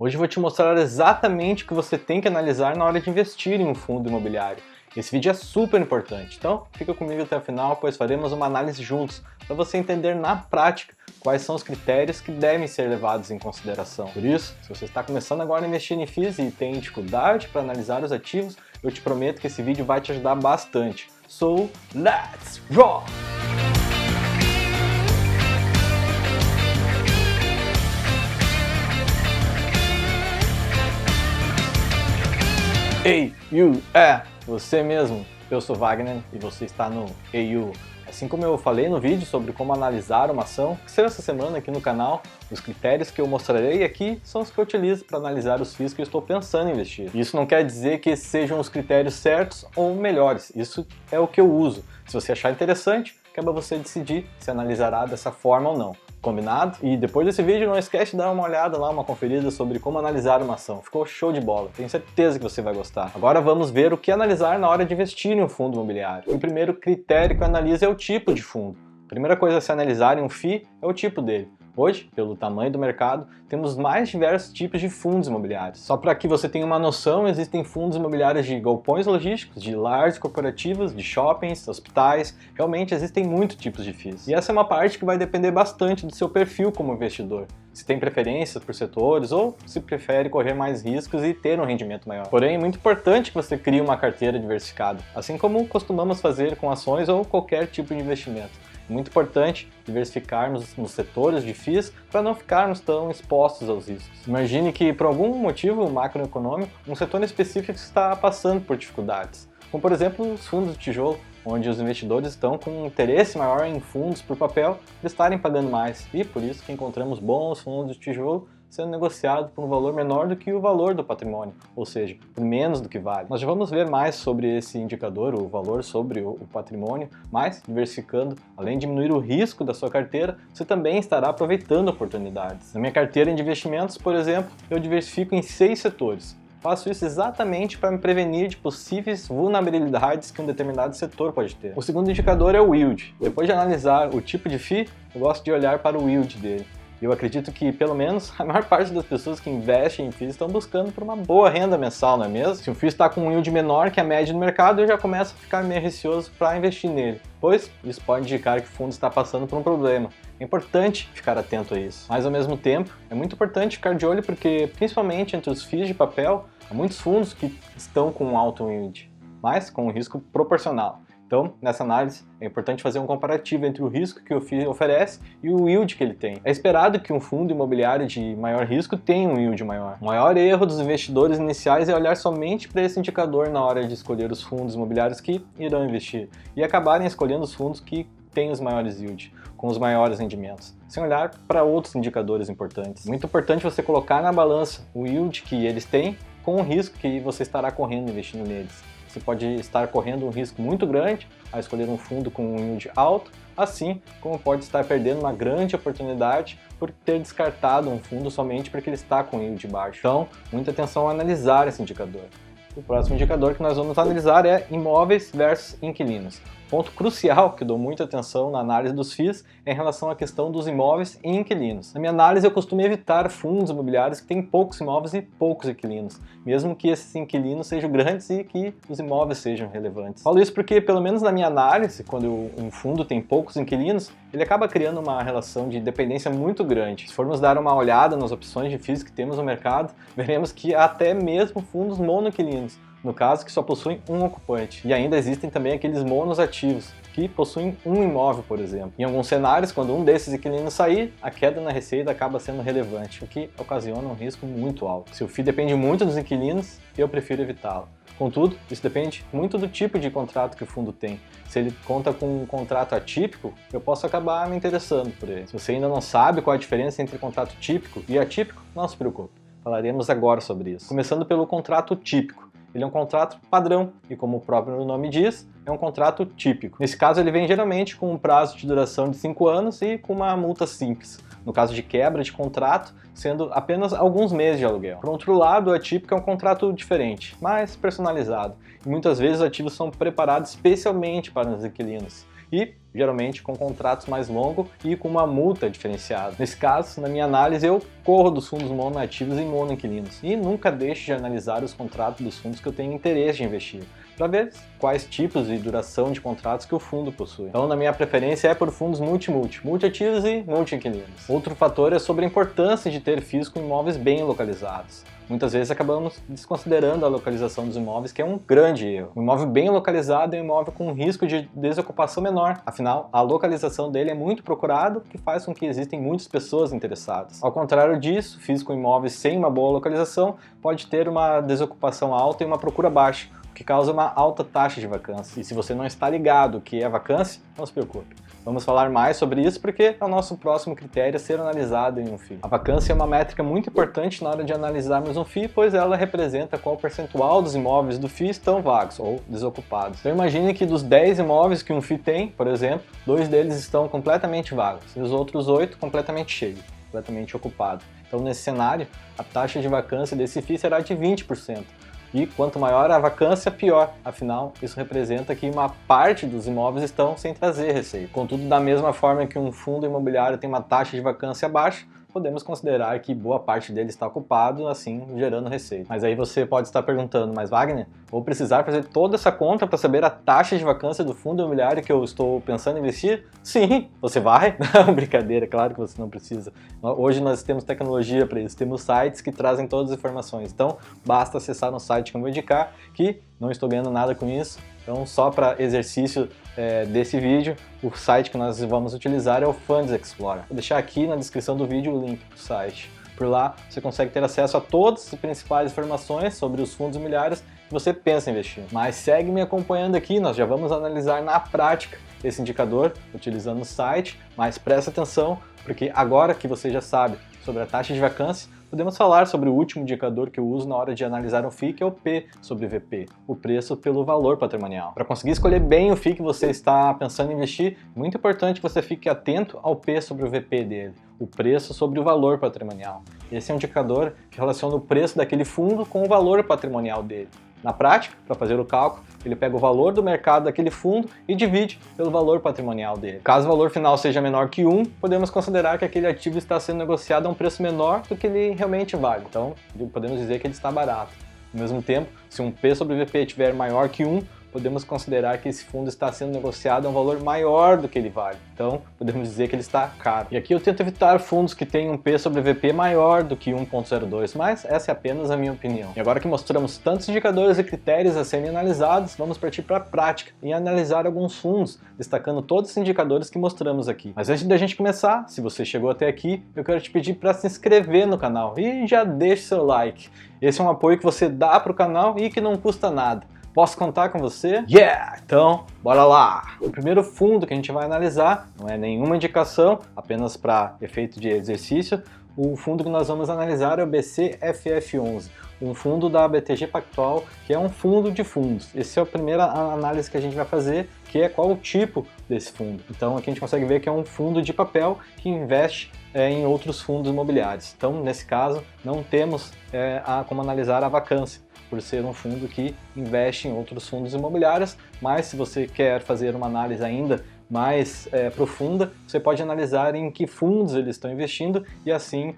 Hoje eu vou te mostrar exatamente o que você tem que analisar na hora de investir em um fundo imobiliário. Esse vídeo é super importante, então fica comigo até o final, pois faremos uma análise juntos, para você entender na prática quais são os critérios que devem ser levados em consideração. Por isso, se você está começando agora a investir em FIIs e tem dificuldade para analisar os ativos, eu te prometo que esse vídeo vai te ajudar bastante. So, let's roll! Ei, você mesmo? Eu sou Wagner e você está no Ei. Assim como eu falei no vídeo sobre como analisar uma ação, que saiu essa semana aqui no canal, os critérios que eu mostrarei aqui são os que eu utilizo para analisar os FIIs que eu estou pensando em investir. Isso não quer dizer que esses sejam os critérios certos ou melhores, isso é o que eu uso. Se você achar interessante, cabe a você decidir se analisará dessa forma ou não. Combinado? E depois desse vídeo não esquece de dar uma olhada lá, uma conferida sobre como analisar uma ação. Ficou show de bola, tenho certeza que você vai gostar. Agora vamos ver o que analisar na hora de investir em um fundo imobiliário. O primeiro critério que eu analiso é o tipo de fundo. A primeira coisa a se analisar em um FII é o tipo dele. Hoje, pelo tamanho do mercado, temos mais diversos tipos de fundos imobiliários. Só para que você tenha uma noção, existem fundos imobiliários de galpões logísticos, de lares corporativos, de shoppings, hospitais. Realmente existem muitos tipos de FIIs. E essa é uma parte que vai depender bastante do seu perfil como investidor. Se tem preferência por setores ou se prefere correr mais riscos e ter um rendimento maior. Porém, é muito importante que você crie uma carteira diversificada, assim como costumamos fazer com ações ou qualquer tipo de investimento. É muito importante diversificarmos nos setores de FIIs para não ficarmos tão expostos aos riscos. Imagine que, por algum motivo macroeconômico, um setor específico está passando por dificuldades, como por exemplo os fundos de tijolo, onde os investidores estão com um interesse maior em fundos por papel de estarem pagando mais, e por isso que encontramos bons fundos de tijolo sendo negociado por um valor menor do que o valor do patrimônio, ou seja, por menos do que vale. Nós já vamos ver mais sobre esse indicador, o valor sobre o patrimônio, mas diversificando, além de diminuir o risco da sua carteira, você também estará aproveitando oportunidades. Na minha carteira de investimentos, por exemplo, eu diversifico em 6 setores. Faço isso exatamente para me prevenir de possíveis vulnerabilidades que um determinado setor pode ter. O segundo indicador é o yield. Depois de analisar o tipo de FII, eu gosto de olhar para o yield dele. Eu acredito que, pelo menos, a maior parte das pessoas que investem em FIIs estão buscando por uma boa renda mensal, não é mesmo? Se um FII está com um yield menor que a média do mercado, eu já começo a ficar meio receoso para investir nele, pois isso pode indicar que o fundo está passando por um problema. É importante ficar atento a isso. Mas, ao mesmo tempo, é muito importante ficar de olho porque, principalmente entre os FIIs de papel, há muitos fundos que estão com um alto yield, mas com um risco proporcional. Então, nessa análise, é importante fazer um comparativo entre o risco que o FII oferece e o yield que ele tem. É esperado que um fundo imobiliário de maior risco tenha um yield maior. O maior erro dos investidores iniciais é olhar somente para esse indicador na hora de escolher os fundos imobiliários que irão investir e acabarem escolhendo os fundos que têm os maiores yield, com os maiores rendimentos, sem olhar para outros indicadores importantes. Muito importante você colocar na balança o yield que eles têm com o risco que você estará correndo investindo neles. Você pode estar correndo um risco muito grande ao escolher um fundo com um yield alto, assim como pode estar perdendo uma grande oportunidade por ter descartado um fundo somente porque ele está com um yield baixo. Então, muita atenção a analisar esse indicador. O próximo indicador que nós vamos analisar é imóveis versus inquilinos. Ponto crucial que eu dou muita atenção na análise dos FIIs é em relação à questão dos imóveis e inquilinos. Na minha análise eu costumo evitar fundos imobiliários que têm poucos imóveis e poucos inquilinos, mesmo que esses inquilinos sejam grandes e que os imóveis sejam relevantes. Falo isso porque, pelo menos na minha análise, quando um fundo tem poucos inquilinos, ele acaba criando uma relação de dependência muito grande. Se formos dar uma olhada nas opções de FIIs que temos no mercado, veremos que há até mesmo fundos monoinquilinos, no caso que só possuem um ocupante. E ainda existem também aqueles monos ativos, que possuem um imóvel, por exemplo. Em alguns cenários, quando um desses inquilinos sair, a queda na receita acaba sendo relevante, o que ocasiona um risco muito alto. Se o FII depende muito dos inquilinos, eu prefiro evitá-lo. Contudo, isso depende muito do tipo de contrato que o fundo tem. Se ele conta com um contrato atípico, eu posso acabar me interessando por ele. Se você ainda não sabe qual a diferença entre contrato típico e atípico, não se preocupe. Falaremos agora sobre isso. Começando pelo contrato típico. Ele é um contrato padrão e, como o próprio nome diz, é um contrato típico. Nesse caso, ele vem geralmente com um prazo de duração de 5 anos e com uma multa simples. No caso de quebra de contrato, sendo apenas alguns meses de aluguel. Por outro lado, o atípico é um contrato diferente, mais personalizado. E muitas vezes os ativos são preparados especialmente para os inquilinos. E geralmente com contratos mais longos e com uma multa diferenciada. Nesse caso, na minha análise, eu corro dos fundos monoativos e monoinquilinos. E nunca deixe de analisar os contratos dos fundos que eu tenho interesse de investir, para ver quais tipos e duração de contratos que o fundo possui. Então, na minha preferência é por fundos multiativos e multi-inquilinos. Outro fator é sobre a importância de ter FIIs com imóveis bem localizados. Muitas vezes acabamos desconsiderando a localização dos imóveis, que é um grande erro. Um imóvel bem localizado é um imóvel com risco de desocupação menor. Afinal, a localização dele é muito procurado, que faz com que existem muitas pessoas interessadas. Ao contrário disso, FIIs com imóveis sem uma boa localização pode ter uma desocupação alta e uma procura baixa, o que causa uma alta taxa de vacância. E se você não está ligado o que é vacância, não se preocupe. Vamos falar mais sobre isso porque é o nosso próximo critério a ser analisado em um FII. A vacância é uma métrica muito importante na hora de analisarmos um FII, pois ela representa qual percentual dos imóveis do FII estão vagos ou desocupados. Então imagine que dos 10 imóveis que um FII tem, por exemplo, 2 deles estão completamente vagos e os outros 8 completamente cheios, completamente ocupados. Então nesse cenário, a taxa de vacância desse FII será de 20%. E quanto maior a vacância, pior. Afinal, isso representa que uma parte dos imóveis estão sem trazer receita. Contudo, da mesma forma que um fundo imobiliário tem uma taxa de vacância baixa, podemos considerar que boa parte dele está ocupado, assim, gerando receita. Mas aí você pode estar perguntando, mas Wagner, vou precisar fazer toda essa conta para saber a taxa de vacância do fundo imobiliário que eu estou pensando em investir? Sim, você vai? Não, brincadeira, claro que você não precisa. Hoje nós temos tecnologia para isso, temos sites que trazem todas as informações. Então, basta acessar um site que eu vou indicar, que não estou ganhando nada com isso. Então, só para exercício desse vídeo, o site que nós vamos utilizar é o Funds Explorer. Vou deixar aqui na descrição do vídeo o link para o site. Por lá, você consegue ter acesso a todas as principais informações sobre os fundos imobiliários que você pensa em investir. Mas segue me acompanhando aqui, nós já vamos analisar na prática esse indicador utilizando o site, mas presta atenção, porque agora que você já sabe sobre a taxa de vacância, podemos falar sobre o último indicador que eu uso na hora de analisar um FII, que é o P sobre VP, o preço pelo valor patrimonial. Para conseguir escolher bem o FII que você está pensando em investir, é muito importante que você fique atento ao P sobre o VP dele, o preço sobre o valor patrimonial. Esse é um indicador que relaciona o preço daquele fundo com o valor patrimonial dele. Na prática, para fazer o cálculo, ele pega o valor do mercado daquele fundo e divide pelo valor patrimonial dele. Caso o valor final seja menor que 1, podemos considerar que aquele ativo está sendo negociado a um preço menor do que ele realmente vale. Então, podemos dizer que ele está barato. Ao mesmo tempo, se um P sobre VP estiver maior que 1, podemos considerar que esse fundo está sendo negociado a um valor maior do que ele vale. Então, podemos dizer que ele está caro. E aqui eu tento evitar fundos que tenham um P sobre VP maior do que 1.02, mas essa é apenas a minha opinião. E agora que mostramos tantos indicadores e critérios a serem analisados, vamos partir para a prática e analisar alguns fundos, destacando todos os indicadores que mostramos aqui. Mas antes da gente começar, se você chegou até aqui, eu quero te pedir para se inscrever no canal e já deixe seu like. Esse é um apoio que você dá para o canal e que não custa nada. Posso contar com você? Yeah! Então, bora lá! O primeiro fundo que a gente vai analisar não é nenhuma indicação, apenas para efeito de exercício. O fundo que nós vamos analisar é o BCFF11, um fundo da BTG Pactual, que é um fundo de fundos. Essa é a primeira análise que a gente vai fazer, que é qual o tipo desse fundo. Então aqui a gente consegue ver que é um fundo de papel que investe em outros fundos imobiliários. Então, nesse caso, não temos como analisar a vacância, por ser um fundo que investe em outros fundos imobiliários, mas se você quer fazer uma análise ainda mais profunda, você pode analisar em que fundos eles estão investindo e assim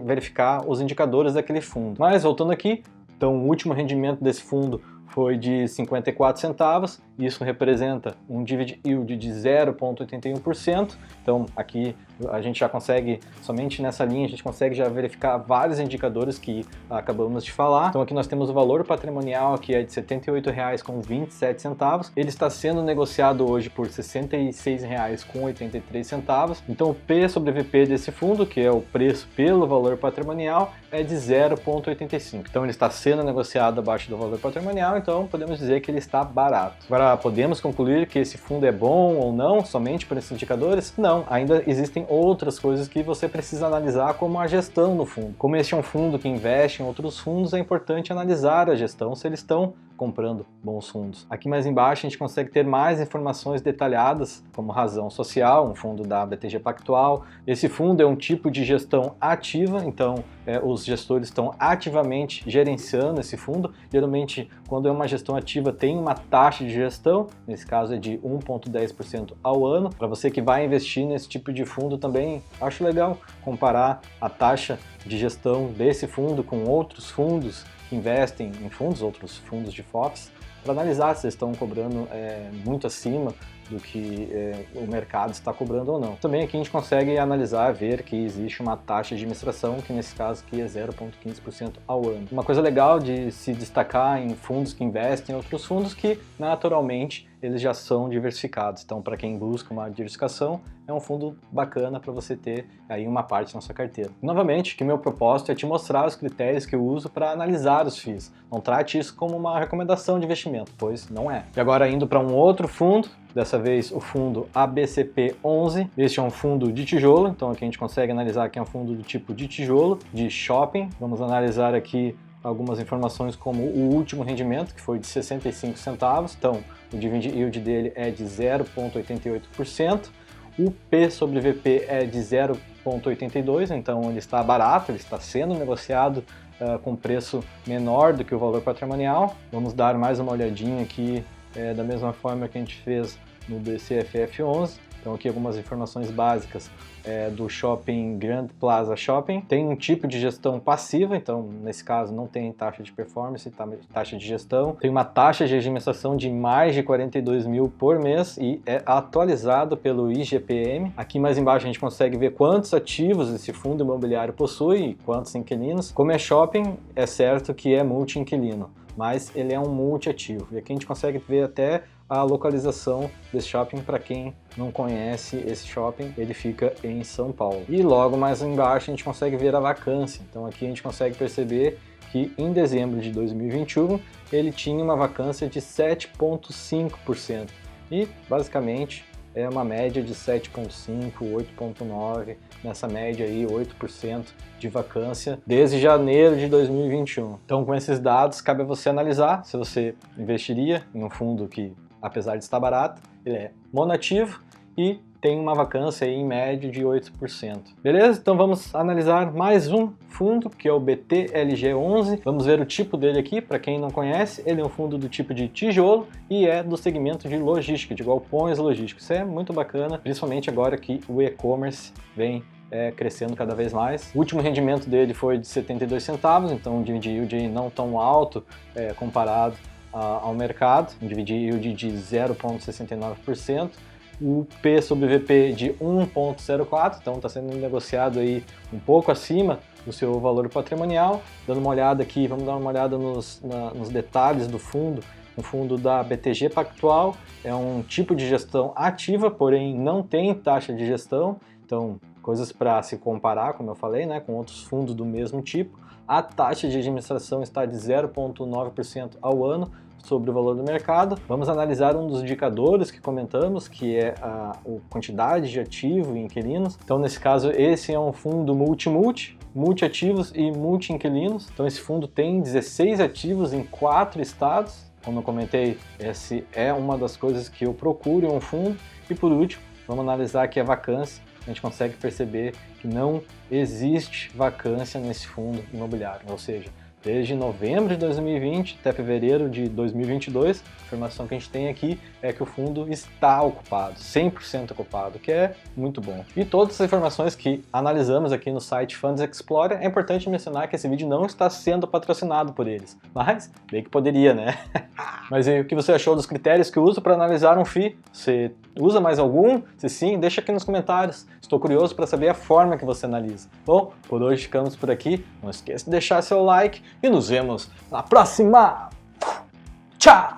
verificar os indicadores daquele fundo. Mas voltando aqui, então o último rendimento desse fundo foi de 54 centavos, isso representa um dividend yield de 0,81%, então aqui a gente já consegue, somente nessa linha, a gente consegue já verificar vários indicadores que acabamos de falar. Então aqui nós temos o valor patrimonial, que é de R$ 78,27, ele está sendo negociado hoje por R$ 66,83, então o P sobre VP desse fundo, que é o preço pelo valor patrimonial, é de 0,85. Então ele está sendo negociado abaixo do valor patrimonial, então podemos dizer que ele está barato. Agora, podemos concluir que esse fundo é bom ou não, somente por esses indicadores? Não, ainda existem outras coisas que você precisa analisar, como a gestão do fundo. Como este é um fundo que investe em outros fundos, é importante analisar a gestão, se eles estão comprando bons fundos. Aqui mais embaixo a gente consegue ter mais informações detalhadas, como razão social, um fundo da BTG Pactual. Esse fundo é um tipo de gestão ativa, então os gestores estão ativamente gerenciando esse fundo. Geralmente, quando é uma gestão ativa, tem uma taxa de gestão, nesse caso é de 1,10% ao ano. Para você que vai investir nesse tipo de fundo também, acho legal comparar a taxa de gestão desse fundo com outros fundos que investem em fundos, outros fundos de FOFs, para analisar se eles estão cobrando muito acima do que o mercado está cobrando ou não. Também aqui a gente consegue analisar, ver que existe uma taxa de administração, que nesse caso aqui é 0,15% ao ano. Uma coisa legal de se destacar em fundos que investem em outros fundos que, naturalmente, eles já são diversificados. Então, para quem busca uma diversificação, é um fundo bacana para você ter aí uma parte na sua carteira. Novamente, que meu propósito é te mostrar os critérios que eu uso para analisar os FIIs. Não trate isso como uma recomendação de investimento, pois não é. E agora indo para um outro fundo, dessa vez o fundo ABCP11. Este é um fundo de tijolo, então aqui a gente consegue analisar que é um fundo do tipo de tijolo, de shopping. Vamos analisar aqui algumas informações como o último rendimento, que foi de 65 centavos, então o dividend yield dele é de 0,88%, o P sobre VP é de 0,82, então ele está barato, ele está sendo negociado com preço menor do que o valor patrimonial. Vamos dar mais uma olhadinha aqui da mesma forma que a gente fez no BCFF11. Então aqui algumas informações básicas do Shopping Grand Plaza Shopping. Tem um tipo de gestão passiva, então nesse caso não tem taxa de performance, taxa de gestão. Tem uma taxa de administração de mais de 42 mil por mês e é atualizado pelo IGPM. Aqui mais embaixo a gente consegue ver quantos ativos esse fundo imobiliário possui e quantos inquilinos. Como é shopping, é certo que é multi-inquilino, mas ele é um multi-ativo. E aqui a gente consegue ver até a localização desse shopping. Para quem não conhece esse shopping, ele fica em São Paulo. E logo mais embaixo a gente consegue ver a vacância. Então aqui a gente consegue perceber que em dezembro de 2021 ele tinha uma vacância de 7,5% e basicamente é uma média de 7,5%, 8,9%, nessa média aí 8% de vacância desde janeiro de 2021. Então com esses dados cabe a você analisar se você investiria em um fundo que, apesar de estar barato, ele é monoativo e tem uma vacância aí, em média de 8%. Beleza? Então vamos analisar mais um fundo, que é o BTLG11. Vamos ver o tipo dele aqui, para quem não conhece, ele é um fundo do tipo de tijolo e é do segmento de logística, de galpões logísticos. Isso é muito bacana, principalmente agora que o e-commerce vem crescendo cada vez mais. O último rendimento dele foi de 72 centavos, então um dividend yield não tão alto comparado ao mercado, um dividend yield de 0,69%. O P sobre VP de 1,04, então está sendo negociado aí um pouco acima do seu valor patrimonial. Dando uma olhada aqui, vamos dar uma olhada nos detalhes do fundo. O fundo da BTG Pactual é um tipo de gestão ativa, porém não tem taxa de gestão, então coisas para se comparar, como eu falei, né, com outros fundos do mesmo tipo. A taxa de administração está de 0,9% ao ano sobre o valor do mercado. Vamos analisar um dos indicadores que comentamos, que é a quantidade de ativo e inquilinos. Então, nesse caso, esse é um fundo multi-ativos e multi-inquilinos. Então, esse fundo tem 16 ativos em 4 estados. Como eu comentei, essa é uma das coisas que eu procuro em um fundo. E por último, vamos analisar aqui a vacância. A gente consegue perceber que não existe vacância nesse fundo imobiliário, ou seja, desde novembro de 2020 até fevereiro de 2022, a informação que a gente tem aqui é que o fundo está ocupado, 100% ocupado, que é muito bom. E todas as informações que analisamos aqui no site Funds Explorer, é importante mencionar que esse vídeo não está sendo patrocinado por eles, mas bem que poderia, né? Mas e o que você achou dos critérios que eu uso para analisar um FII? Você usa mais algum? Se sim, deixa aqui nos comentários. Estou curioso para saber a forma que você analisa. Bom, por hoje ficamos por aqui. Não esqueça de deixar seu like e nos vemos na próxima. Tchau!